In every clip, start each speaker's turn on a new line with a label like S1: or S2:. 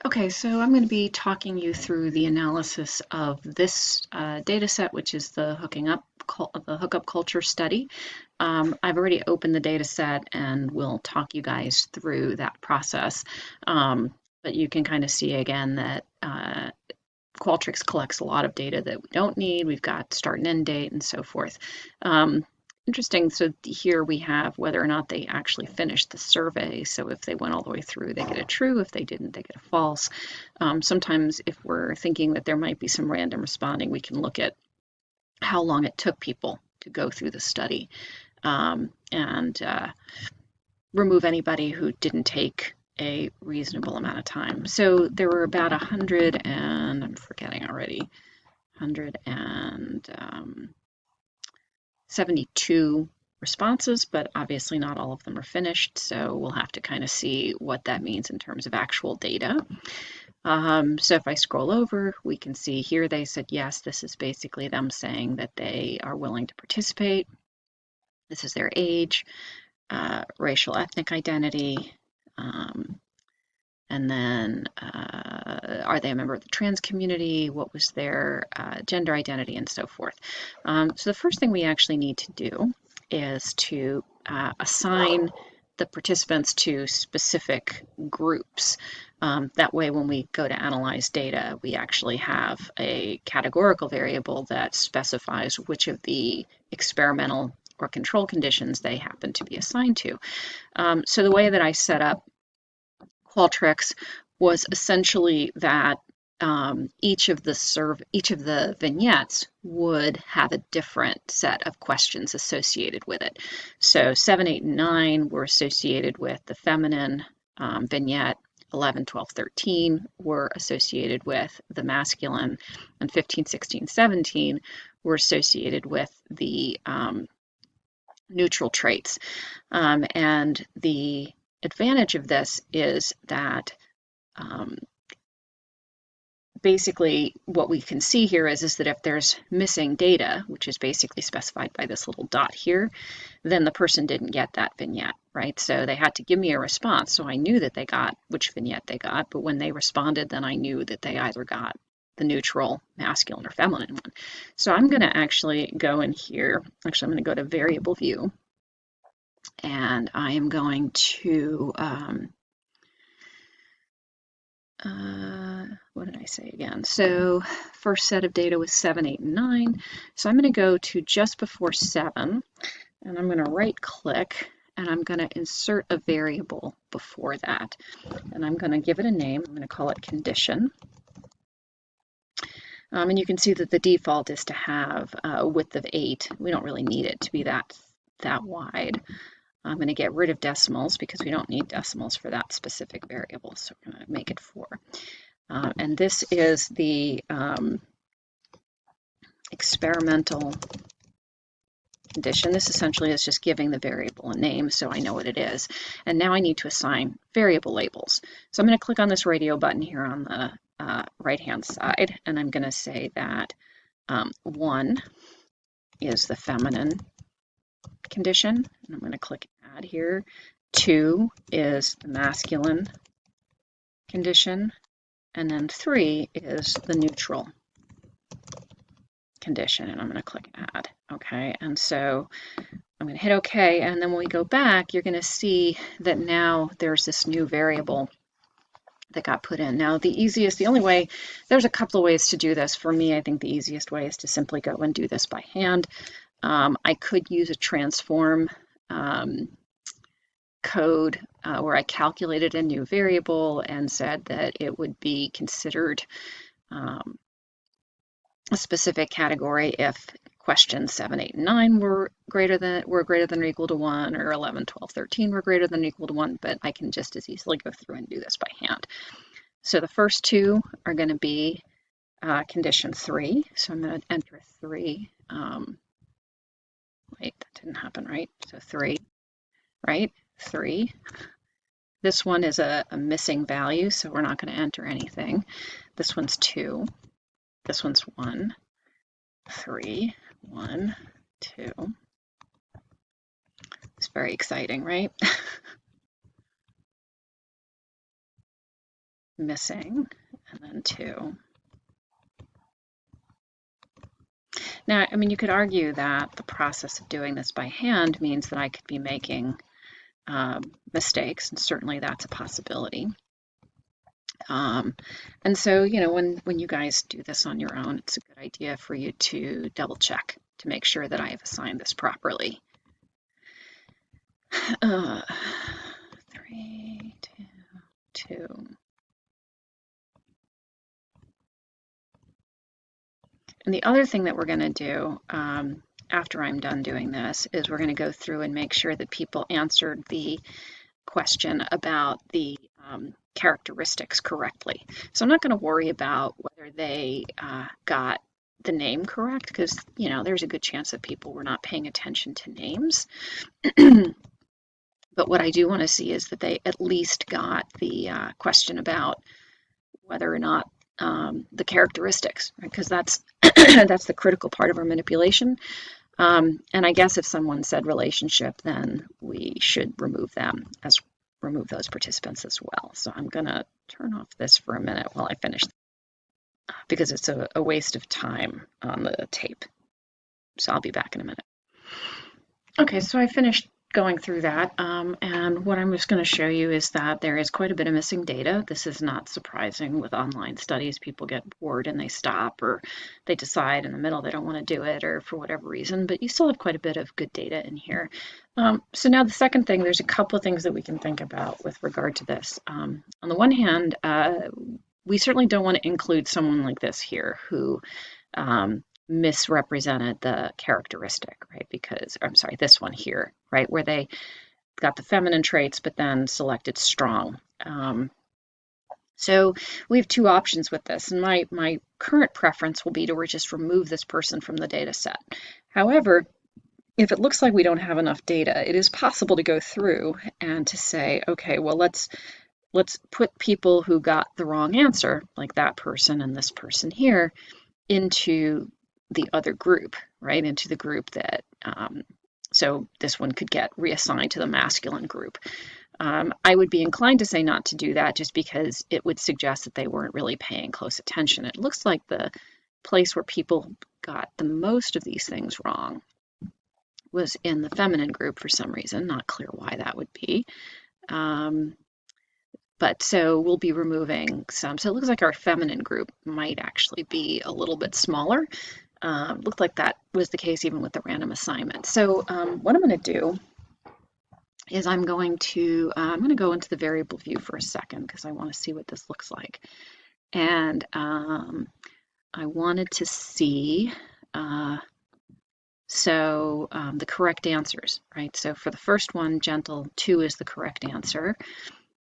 S1: Okay, so I'm going to be talking you through the analysis of this data set, which is the hookup culture study. I've already opened the data set and we'll talk you guys through that process. But you can kind of see again that Qualtrics collects a lot of data that we don't need. We've got start and end date and so forth. Um, Interesting. So here we have whether or not they actually finished the survey. So if they went all the way through, they get a true. If they didn't, they get a false. Sometimes if we're thinking that there might be some random responding, we can look at how long it took people to go through the study and remove anybody who didn't take a reasonable amount of time. So there were about 100 and I'm forgetting already, 172 responses, but obviously not all of them are finished. So we'll have to kind of see what that means in terms of actual data. So if I scroll over, we can see here they said yes. This is basically them saying that they are willing to participate. This is their age, racial ethnic identity, and then are they a member of the trans community? What was their gender identity and so forth? So the first thing we actually need to do is to assign the participants to specific groups. That way, when we go to analyze data, we actually have a categorical variable that specifies which of the experimental or control conditions they happen to be assigned to. So the way that I set up Qualtrics was essentially that each of the vignettes would have a different set of questions associated with it. So 7, 8, and 9 were associated with the feminine vignette. 11, 12, 13 were associated with the masculine, and 15, 16, 17 were associated with the neutral traits. And the advantage of this is that um, basically what we can see here is that if there's missing data, which is basically specified by this little dot here, then the person didn't get that vignette, right? So they had to give me a response. So I knew that they got which vignette they got, but when they responded, then I knew that they either got the neutral, masculine, or feminine one. So I'm going to actually go in here. Actually, I'm going to go to variable view, and I am going to what did I say again? So first set of data was 7, 8, and 9. So I'm going to go to just before 7, and I'm going to right click, and I'm going to insert a variable before that. And I'm going to give it a name. I'm going to call it condition. And you can see that the default is to have a width of 8. We don't really need it to be that wide. I'm going to get rid of decimals because we don't need decimals for that specific variable. So I'm going to make it 4. And this is the experimental condition. This essentially is just giving the variable a name so I know what it is. And now I need to assign variable labels. So I'm going to click on this radio button here on the right-hand side, and I'm going to say that 1 is the feminine condition, and I'm going to click add here. 2 is the masculine condition, and then 3 is the neutral condition, and I'm going to click add. Okay, and so I'm going to hit OK, and then when we go back, you're going to see that now there's this new variable that got put in. Now, the only way, there's a couple of ways to do this. For me, I think the easiest way is to simply go and do this by hand. I could use a transform code where I calculated a new variable and said that it would be considered a specific category if questions 7, 8, and 9 were greater than or equal to 1, or 11, 12, 13 were greater than or equal to 1, but I can just as easily go through and do this by hand. So the first two are going to be condition 3. So I'm going to enter 3. Wait, that didn't happen, right? So 3, right? 3. This one is a missing value, so we're not going to enter anything. This one's 2. This one's 1, 3, 1, 2. It's very exciting, right? missing, and then 2. Now, I mean, you could argue that the process of doing this by hand means that I could be making mistakes, and certainly that's a possibility. And so, you know, when you guys do this on your own, it's a good idea for you to double check to make sure that I have assigned this properly. 3, 2, 2. And the other thing that we're going to do after I'm done doing this is we're going to go through and make sure that people answered the question about the characteristics correctly. So I'm not going to worry about whether they got the name correct, because, you know, there's a good chance that people were not paying attention to names. But what I do want to see is that they at least got the question about whether or not the characteristics, right? Because that's that's the critical part of our manipulation. And I guess if someone said relationship, then we should remove those participants as well. So I'm going to turn off this for a minute while I finish, because it's a waste of time on the tape. So I'll be back in a minute. Okay, so I finished going through that, and what I'm just going to show you is that there is quite a bit of missing data. This is not surprising with online studies. People get bored and they stop, or they decide in the middle they don't want to do it, or for whatever reason, but you still have quite a bit of good data in here. So now the second thing, there's a couple of things that we can think about with regard to this. On the one hand, we certainly don't want to include someone like this here who misrepresented the characteristic, right? Because, I'm sorry, this one here, right, where they got the feminine traits but then selected strong. So we have 2 options with this, and my current preference will be to just remove this person from the data set. However, if it looks like we don't have enough data, it is possible to go through and to say, okay, well, let's put people who got the wrong answer, like that person and this person here, into the other group, right? Into the group that, so this one could get reassigned to the masculine group. I would be inclined to say not to do that, just because it would suggest that they weren't really paying close attention. It looks like the place where people got the most of these things wrong was in the feminine group for some reason, not clear why that would be. But so we'll be removing some. So it looks like our feminine group might actually be a little bit smaller. Looked like that was the case even with the random assignment. So what I'm going to do is I'm going to go into the variable view for a second, because I want to see what this looks like. And I wanted to see the correct answers, right? So for the first one, gentle, 2 is the correct answer.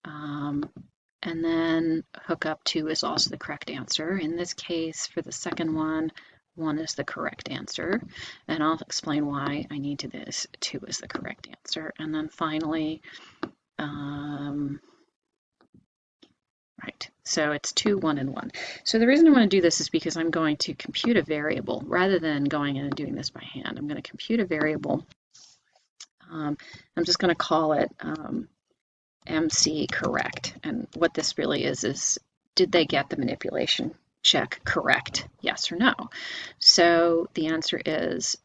S1: And then hookup 2 is also the correct answer. In this case, for the second one, 1 is the correct answer. And I'll explain why I need to this. 2 is the correct answer. And then finally, right, so it's 2, 1, and 1. So the reason I want to do this is because I'm going to compute a variable rather than going in and doing this by hand. I'm going to compute a variable. I'm just going to call it MC correct. And what this really is did they get the manipulation check correct? Yes or no? So the answer is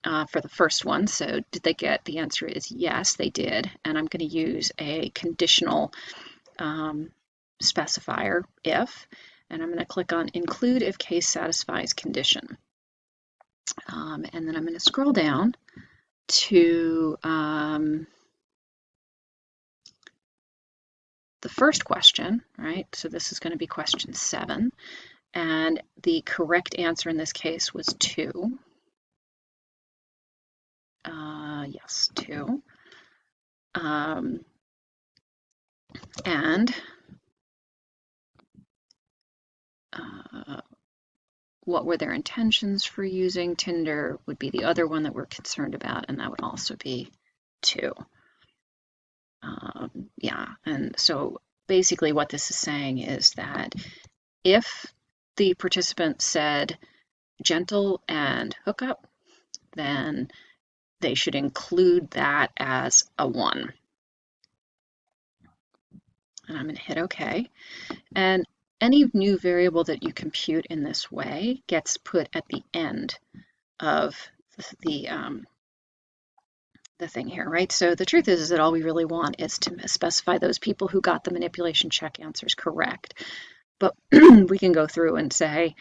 S1: for the first one, so did they get, the answer is yes, they did. And I'm going to use a conditional specifier, if, and I'm going to click on include if case satisfies condition. And then I'm going to scroll down to the first question, right? So this is going to be question 7. And the correct answer in this case was 2. Yes, 2. And what were their intentions for using Tinder would be the other one that we're concerned about, and that would also be 2. Yeah, and so basically what this is saying is that if the participant said gentle and hookup, then they should include that as a 1. and I'm going to hit OK. And any new variable that you compute in this way gets put at the end of the thing here, right? So the truth is that all we really want is to specify those people who got the manipulation check answers correct. But we can go through and say,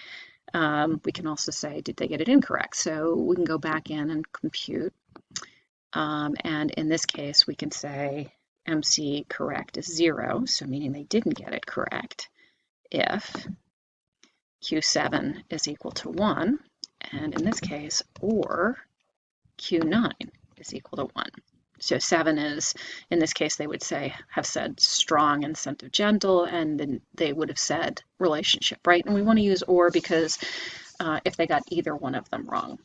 S1: we can also say, did they get it incorrect? So we can go back in and compute. And in this case, we can say MC correct is 0, so meaning they didn't get it correct, if Q7 is equal to 1, and in this case, or Q9 is equal to 1. So 7 is, in this case, they would say, have said strong instead of gentle, and then they would have said relationship, right? And we want to use or because if they got either one of them wrong,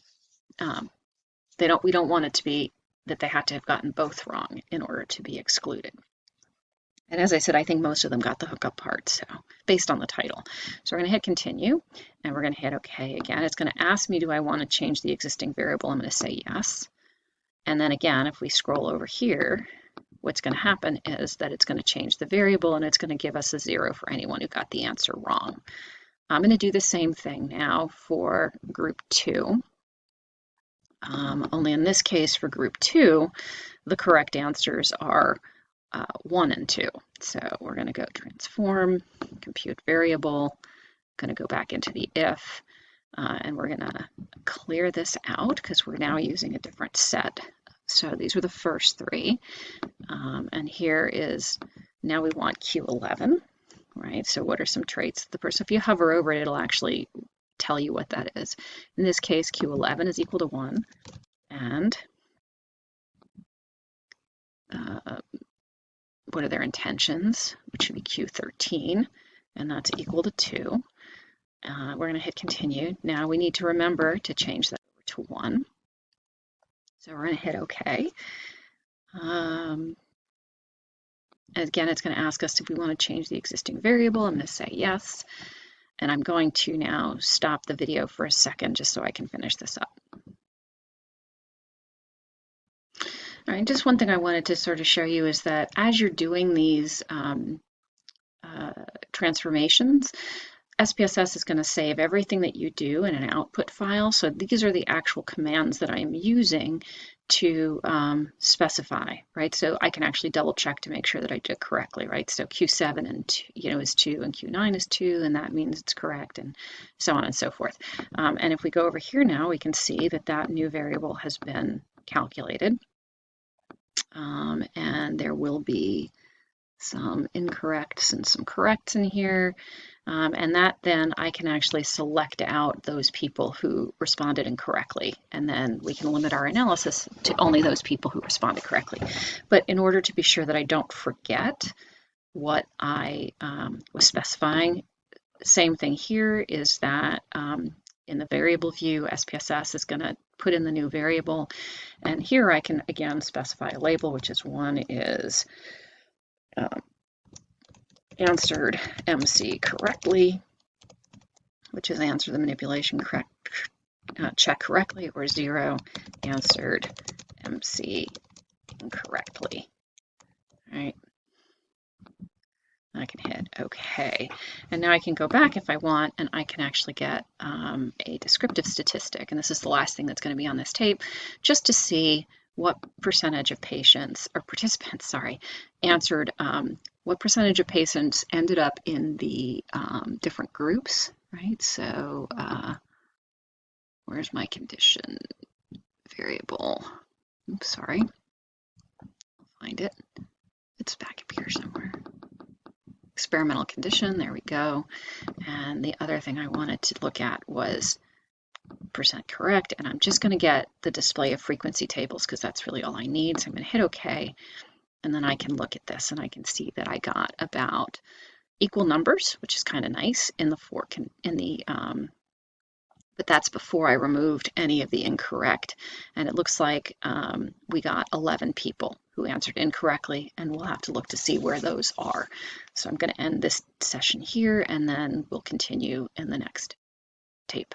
S1: we don't want it to be that they had to have gotten both wrong in order to be excluded. And as I said, I think most of them got the hookup part, so based on the title. So we're going to hit continue, and we're going to hit OK again. It's going to ask me, do I want to change the existing variable? I'm going to say yes. And then again, if we scroll over here, what's going to happen is that it's going to change the variable, and it's going to give us a 0 for anyone who got the answer wrong. I'm going to do the same thing now for group 2. Only in this case, for group 2, the correct answers are 1 and 2. So we're going to go transform, compute variable, going to go back into the if, and we're going to clear this out because we're now using a different set. So these were the first 3. And here is, now we want Q11, right? So what are some traits of the person? If you hover over it, it'll actually tell you what that is. In this case, Q11 is equal to 1, and what are their intentions, which should be Q13, and that's equal to 2. We're going to hit continue. Now we need to remember to change that over to 1. So we're going to hit OK. Again, it's going to ask us if we want to change the existing variable. I'm going to say yes. And I'm going to now stop the video for a second just so I can finish this up. All right, just one thing I wanted to sort of show you is that as you're doing these transformations, SPSS is going to save everything that you do in an output file. So these are the actual commands that I'm using to specify, right? So I can actually double check to make sure that I did it correctly, right? So Q7 and is 2 and Q9 is 2, and that means it's correct, and so on and so forth. And if we go over here now, we can see that that new variable has been calculated, and there will be some incorrects and some corrects in here. And that then I can actually select out those people who responded incorrectly, and then we can limit our analysis to only those people who responded correctly. But in order to be sure that I don't forget what I was specifying, same thing here is that in the variable view, SPSS is going to put in the new variable, and here I can again specify a label, which is one is answered MC correctly, which is answer the manipulation check correctly, or 0, answered MC incorrectly. All right. I can hit OK. And now I can go back if I want, and I can actually get a descriptive statistic. And this is the last thing that's going to be on this tape, just to see what percentage of patients, or participants, sorry, answered, what percentage of patients ended up in the different groups, right? So where's my condition variable? Oops, sorry. I'll find it. It's back up here somewhere. Experimental condition, there we go. And the other thing I wanted to look at was percent correct, and I'm just going to get the display of frequency tables because that's really all I need. So I'm going to hit OK, and then I can look at this and I can see that I got about equal numbers, which is kind of nice in the but that's before I removed any of the incorrect. And it looks like we got 11 people who answered incorrectly, and we'll have to look to see where those are. So I'm going to end this session here, and then we'll continue in the next tape.